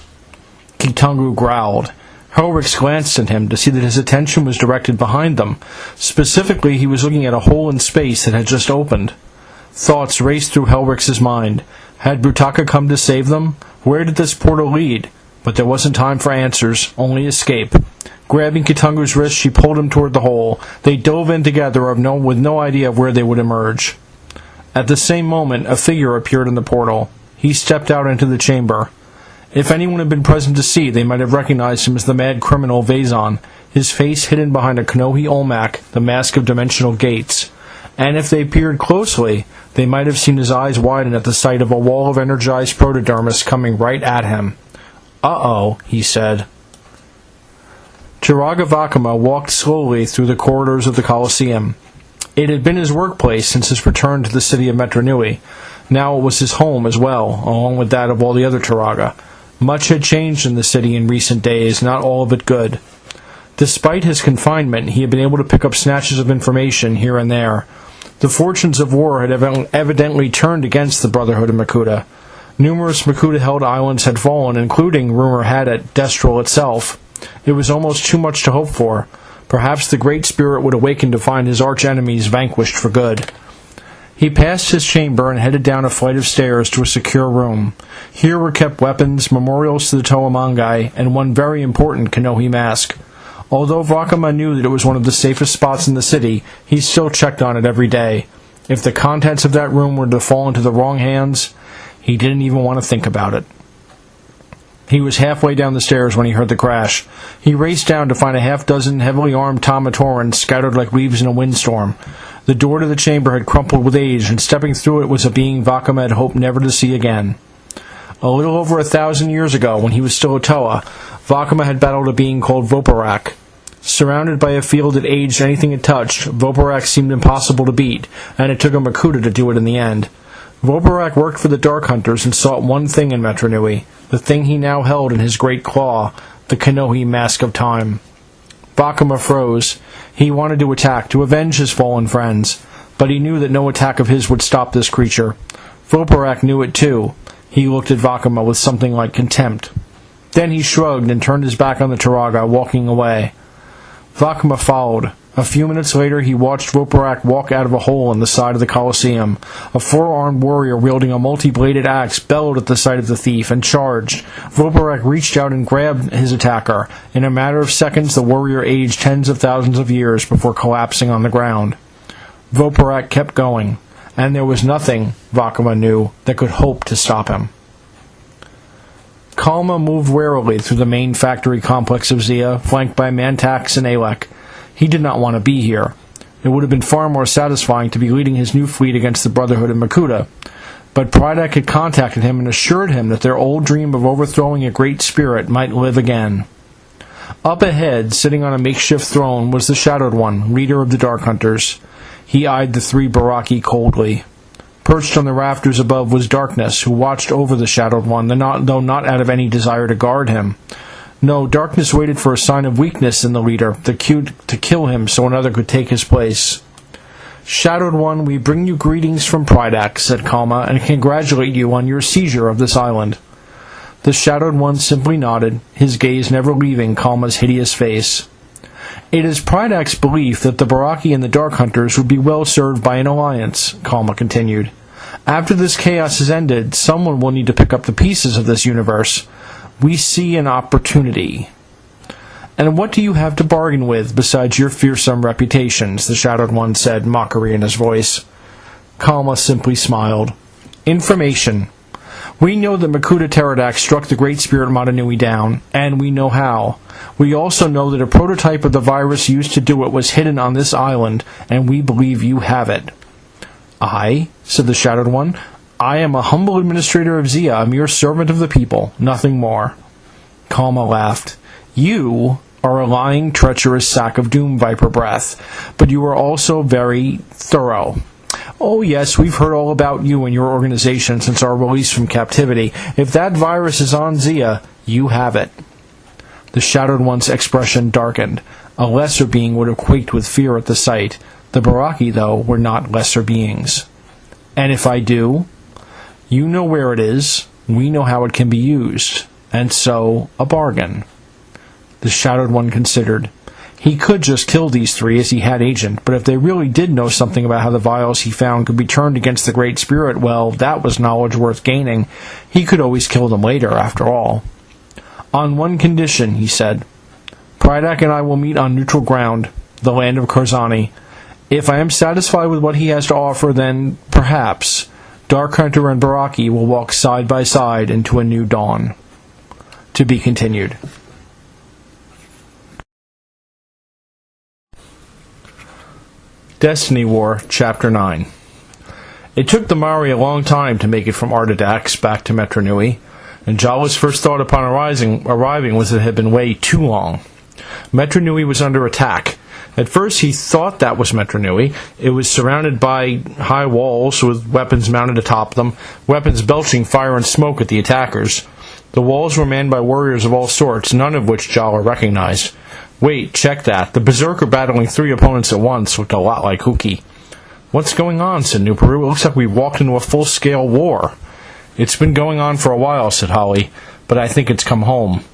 Kitungu growled. Helrix glanced at him to see that his attention was directed behind them. Specifically, he was looking at a hole in space that had just opened. Thoughts raced through Helrix's mind. Had Brutaka come to save them? Where did this portal lead? But there wasn't time for answers, only escape. Grabbing Kitungu's wrist, she pulled him toward the hole. They dove in together with no idea of where they would emerge. At the same moment, a figure appeared in the portal. He stepped out into the chamber. If anyone had been present to see, they might have recognized him as the mad criminal Vazon, his face hidden behind a Konohi Olmec, the mask of dimensional gates. And if they peered closely, they might have seen his eyes widen at the sight of a wall of energized protodermis coming right at him. "Uh-oh," he said. Turaga Vakama walked slowly through the corridors of the Colosseum. It had been his workplace since his return to the city of Metro Nui. Now it was his home as well, along with that of all the other Turaga. Much had changed in the city in recent days, not all of it good. Despite his confinement, he had been able to pick up snatches of information here and there. The fortunes of war had evidently turned against the Brotherhood of Makuta. Numerous Makuta-held islands had fallen, including, rumor had it, Destral itself. It was almost too much to hope for. Perhaps the Great Spirit would awaken to find his arch-enemies vanquished for good. He passed his chamber and headed down a flight of stairs to a secure room. Here were kept weapons, memorials to the Toa Mangai, and one very important Konohi mask. Although Vakama knew that it was one of the safest spots in the city, he still checked on it every day. If the contents of that room were to fall into the wrong hands, he didn't even want to think about it. He was halfway down the stairs when he heard the crash. He raced down to find a half-dozen heavily armed Tomatorans scattered like leaves in a windstorm. The door to the chamber had crumpled with age, and stepping through it was a being Vakama had hoped never to see again. A little over 1,000 years ago, when he was still a Toa, Vakama had battled a being called Voparak. Surrounded by a field that aged anything it touched, Voparak seemed impossible to beat, and it took a Makuta to do it in the end. Voparak worked for the Dark Hunters and sought one thing in Metru Nui, the thing he now held in his great claw, the Kanohi Mask of Time. Vakama froze. He wanted to attack, to avenge his fallen friends, but he knew that no attack of his would stop this creature. Voparak knew it too. He looked at Vakama with something like contempt. Then he shrugged and turned his back on the Turaga, walking away. Vakama followed. A few minutes later, he watched Voparak walk out of a hole in the side of the Colosseum. A four-armed warrior wielding a multi-bladed axe bellowed at the sight of the thief and charged. Voparak reached out and grabbed his attacker. In a matter of seconds, the warrior aged tens of thousands of years before collapsing on the ground. Voparak kept going, and there was nothing, Vakama knew, that could hope to stop him. Kalma moved warily through the main factory complex of Zia, flanked by Mantax and Alek. He did not want to be here. It would have been far more satisfying to be leading his new fleet against the Brotherhood of Makuta. But Prydak had contacted him and assured him that their old dream of overthrowing a great spirit might live again. Up ahead, sitting on a makeshift throne, was the Shadowed One, leader of the Dark Hunters. He eyed the three Baraki coldly. Perched on the rafters above was Darkness, who watched over the Shadowed One, though not out of any desire to guard him. No, Darkness waited for a sign of weakness in the leader, to kill him so another could take his place. Shadowed One, we bring you greetings from Prydak, said Kalma, and congratulate you on your seizure of this island. The Shadowed One simply nodded, his gaze never leaving Kalma's hideous face. It is Prydak's belief that the Baraki and the Dark Hunters would be well served by an alliance, Kalma continued. After this chaos has ended, someone will need to pick up the pieces of this universe. We see an opportunity. And what do you have to bargain with besides your fearsome reputations? The Shadowed One said, mockery in his voice. Kalma simply smiled. Information. We know that Makuta Pterodax struck the Great Spirit Motunui down, and we know how. We also know that a prototype of the virus used to do it was hidden on this island, and we believe you have it. I, said the Shadowed One, I am a humble administrator of Zia, a mere servant of the people, nothing more. Kalma laughed. You are a lying, treacherous sack of doom viper breath, but you are also very thorough. Oh yes, we've heard all about you and your organization since our release from captivity. If that virus is on Zia, you have it. The Shadowed One's expression darkened. A lesser being would have quaked with fear at the sight. The Baraki, though, were not lesser beings. And if I do? You know where it is. We know how it can be used. And so, a bargain. The Shadowed One considered. He could just kill these three as he had agent, but if they really did know something about how the vials he found could be turned against the Great Spirit, well, that was knowledge worth gaining. He could always kill them later, after all. On one condition, he said. Prydak and I will meet on neutral ground, the land of Korzani. If I am satisfied with what he has to offer, then, perhaps, Dark Hunter and Baraki will walk side by side into a new dawn. To be continued. Destiny War, Chapter 9. It took the Mari a long time to make it from Ardedax back to Metru Nui, and Jala's first thought upon arriving was that it had been way too long. Metru Nui was under attack. At first he thought that was Metru Nui. It was surrounded by high walls with weapons mounted atop them, weapons belching fire and smoke at the attackers. The walls were manned by warriors of all sorts, none of which Jala recognized. Wait, check that. The Berserker battling three opponents at once looked a lot like Huki. What's going on, said Nuperu. It looks like we've walked into a full-scale war. It's been going on for a while, said Holly, but I think it's come home.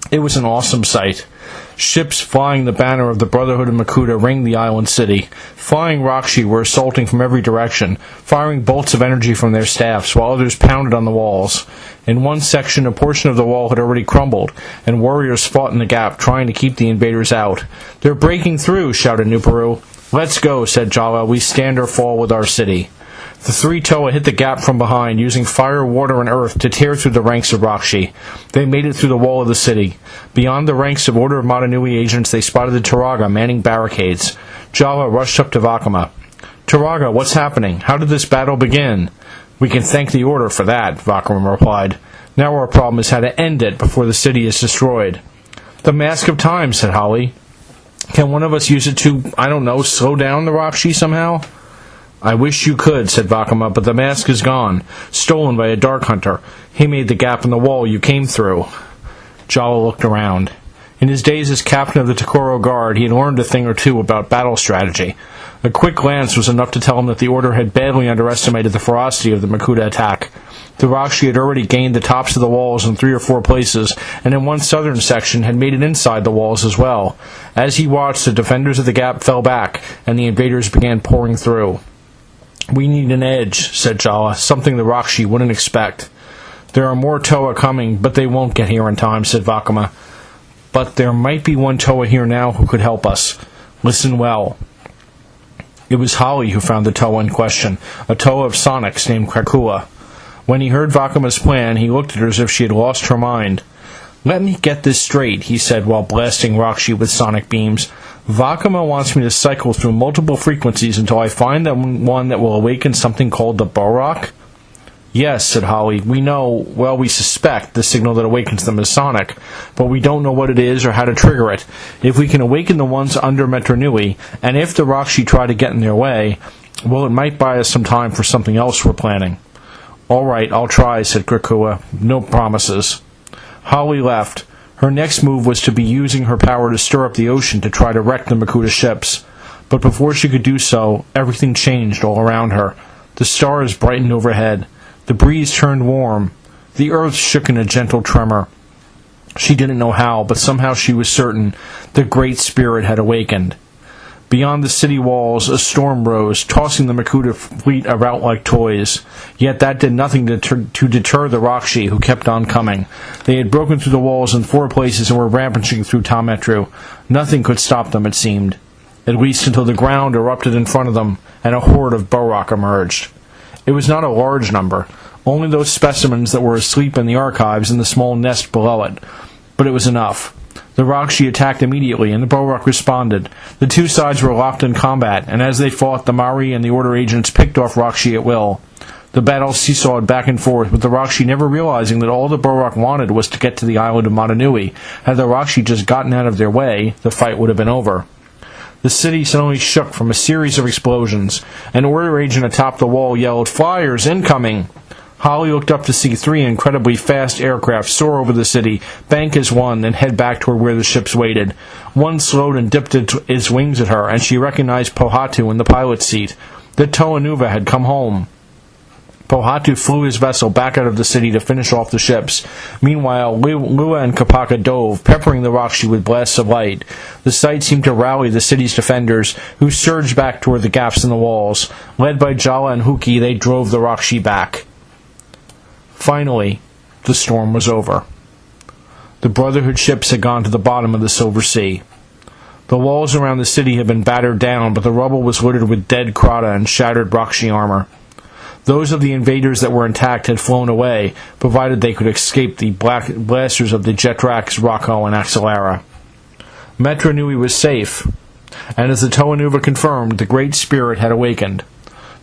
It was an awesome sight. Ships flying the banner of the Brotherhood of Makuta ringed the island city. Flying Rakshi were assaulting from every direction, firing bolts of energy from their staffs, while others pounded on the walls. In one section, a portion of the wall had already crumbled, and warriors fought in the gap, trying to keep the invaders out. They're breaking through, shouted Nuperu. Let's go, said Jala. We stand or fall with our city. The three Toa hit the gap from behind, using fire, water, and earth to tear through the ranks of Rakshi. They made it through the wall of the city. Beyond the ranks of Order of Motunui agents, they spotted the Turaga manning barricades. Jala rushed up to Vakama. "Turaga, what's happening? How did this battle begin?" "We can thank the Order for that," Vakama replied. "Now our problem is how to end it before the city is destroyed." "The Mask of Time," said Holly. "Can one of us use it to, slow down the Rakshi somehow?" "I wish you could," said Vakama, "but the mask is gone, stolen by a Dark Hunter. He made the gap in the wall you came through." Jala looked around. In his days as captain of the Takoro Guard, he had learned a thing or two about battle strategy. A quick glance was enough to tell him that the Order had badly underestimated the ferocity of the Makuta attack. The Rakshi had already gained the tops of the walls in 3 or 4 places, and in one southern section had made it inside the walls as well. As he watched, the defenders of the gap fell back, and the invaders began pouring through. "We need an edge," said Jala, "something the Rakshi wouldn't expect." "There are more Toa coming, but they won't get here in time," said Vakama. "But there might be one Toa here now who could help us. Listen well." It was Holly who found the Toa in question, a Toa of Sonic's named Krakua. When he heard Vakama's plan, he looked at her as if she had lost her mind. "Let me get this straight," he said while blasting Rakshi with sonic beams. "Vakama wants me to cycle through multiple frequencies until I find the one that will awaken something called the Borok?" "Yes," said Holly. "We suspect the signal that awakens them is sonic, but we don't know what it is or how to trigger it. If we can awaken the ones under Metronui, and if the Rakshi try to get in their way, it might buy us some time for something else we're planning." "All right, I'll try," said Krakua. "No promises." Holly left. Her next move was to be using her power to stir up the ocean to try to wreck the Makuta ships. But before she could do so, everything changed all around her. The stars brightened overhead. The breeze turned warm. The earth shook in a gentle tremor. She didn't know how, but somehow she was certain the Great Spirit had awakened. Beyond the city walls, a storm rose, tossing the Makuta fleet about like toys. Yet that did nothing to deter the Rakshi, who kept on coming. They had broken through the walls in 4 places and were rampaging through Tametru. Nothing could stop them, it seemed. At least until the ground erupted in front of them, and a horde of Borok emerged. It was not a large number, only those specimens that were asleep in the archives and the small nest below it. But it was enough. The Rakshi attacked immediately, and the Borok responded. The 2 sides were locked in combat, and as they fought, the Mari and the Order agents picked off Rakshi at will. The battle seesawed back and forth, with the Rakshi never realizing that all the Borok wanted was to get to the island of Motunui. Had the Rakshi just gotten out of their way, the fight would have been over. The city suddenly shook from a series of explosions. An Order agent atop the wall yelled, "Flyers incoming!" Holly looked up to see 3 incredibly fast aircraft soar over the city, bank as one, and head back toward where the ships waited. One slowed and dipped its wings at her, and she recognized Pohatu in the pilot's seat. The Toa Nuva had come home. Pohatu flew his vessel back out of the city to finish off the ships. Meanwhile, Lua and Kapaka dove, peppering the Rakshi with blasts of light. The sight seemed to rally the city's defenders, who surged back toward the gaps in the walls. Led by Jala and Huki, they drove the Rakshi back. Finally, the storm was over. The Brotherhood ships had gone to the bottom of the Silver Sea. The walls around the city had been battered down, but the rubble was littered with dead Krata and shattered Rakshi armor. Those of the invaders that were intact had flown away, provided they could escape the blasters of the Jetrax, Rocco, and Axelara. Metronui was safe, and as the Toa Nuva confirmed, the Great Spirit had awakened.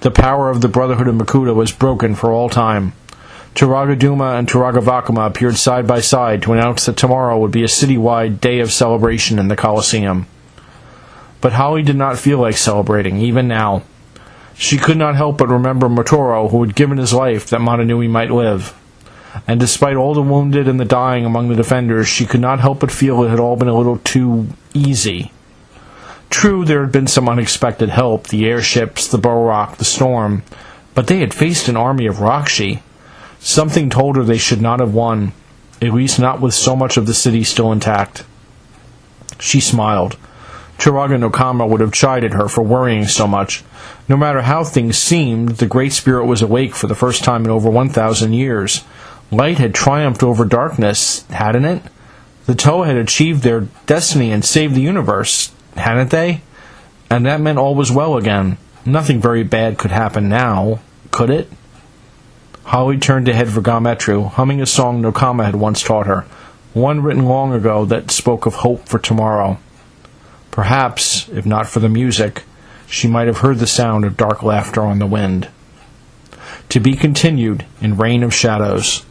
The power of the Brotherhood of Makuta was broken for all time. Turaga Duma and Turaga Vakama appeared side by side to announce that tomorrow would be a citywide day of celebration in the Colosseum. But Holly did not feel like celebrating, even now. She could not help but remember Motoro, who had given his life that Motunui might live. And despite all the wounded and the dying among the defenders, she could not help but feel it had all been a little too easy. True, there had been some unexpected help, the airships, the Borok, the storm, but they had faced an army of Rakshi. Something told her they should not have won, at least not with so much of the city still intact. She smiled. Turaga Nokama would have chided her for worrying so much. No matter how things seemed, the Great Spirit was awake for the first time in over 1,000 years. Light had triumphed over darkness, hadn't it? The Toa had achieved their destiny and saved the universe, hadn't they? And that meant all was well again. Nothing very bad could happen now, Could it? Holly turned to head for Gametru, humming a song Nokama had once taught her, one written long ago that spoke of hope for tomorrow. Perhaps, if not for the music, she might have heard the sound of dark laughter on the wind. To be continued in Reign of Shadows.